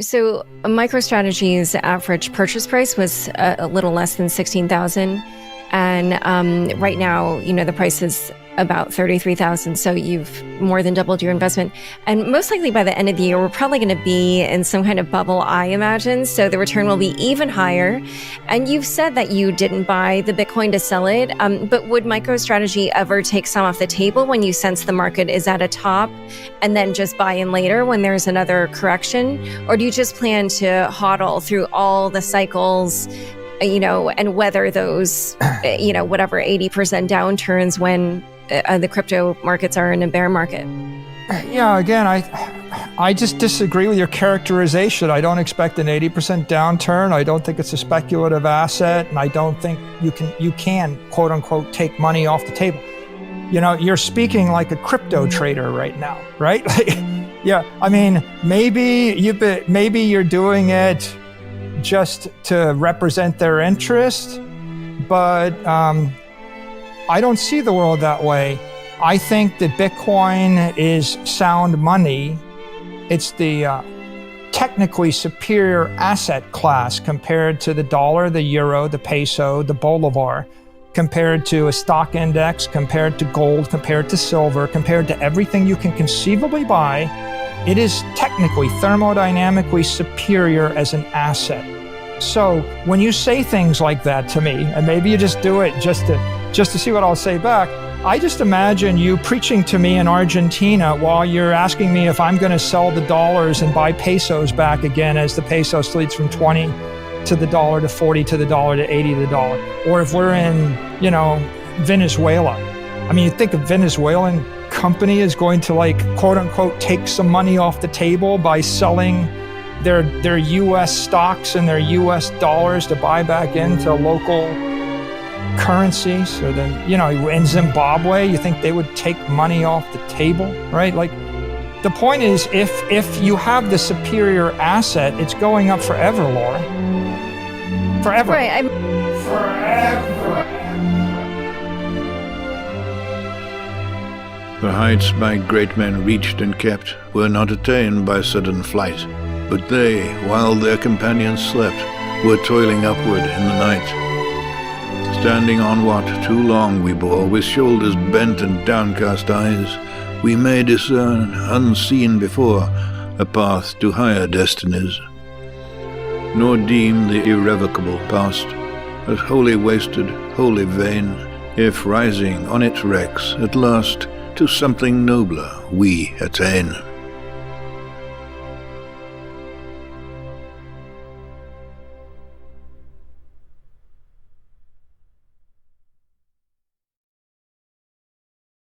So MicroStrategy's average purchase price was a little less than 16,000, and right now, the price is about 33,000. So you've more than doubled your investment, and most likely by the end of the year, we're probably going to be in some kind of bubble, I imagine. So the return will be even higher. And you've said that you didn't buy the Bitcoin to sell it, but would MicroStrategy ever take some off the table when you sense the market is at a top, and then just buy in later when there's another correction? Or do you just plan to hodl through all the cycles, and weather those, whatever 80% downturns when the crypto markets are in a bear market? Yeah, again, I just disagree with your characterization. I don't expect an 80% downturn. I don't think it's a speculative asset, and I don't think you can quote unquote take money off the table. You're speaking like a crypto trader right now, right? Yeah, I mean, maybe you're doing it just to represent their interest, but I don't see the world that way. I think that Bitcoin is sound money. It's the technically superior asset class compared to the dollar, the euro, the peso, the bolivar, compared to a stock index, compared to gold, compared to silver, compared to everything you can conceivably buy. It is technically, thermodynamically superior as an asset. So when you say things like that to me, and maybe you just do it just to see what I'll say back, I just imagine you preaching to me in Argentina while you're asking me if I'm going to sell the dollars and buy pesos back again as the peso sleeps from 20 to the dollar to 40 to the dollar to 80 to the dollar. Or if we're in, Venezuela. I mean, you think a Venezuelan company is going to quote unquote take some money off the table by selling their US stocks and their US dollars to buy back into local currencies? Or in Zimbabwe, you think they would take money off the table, right? The point is, if you have the superior asset, it's going up forever, Laura. Forever. Right. Forever. The heights my great men reached and kept were not attained by sudden flight, but they, while their companions slept, were toiling upward in the night. Standing on what too long we bore, with shoulders bent and downcast eyes, we may discern, unseen before, a path to higher destinies, nor deem the irrevocable past as wholly wasted, wholly vain, if rising on its wrecks at last to something nobler we attain.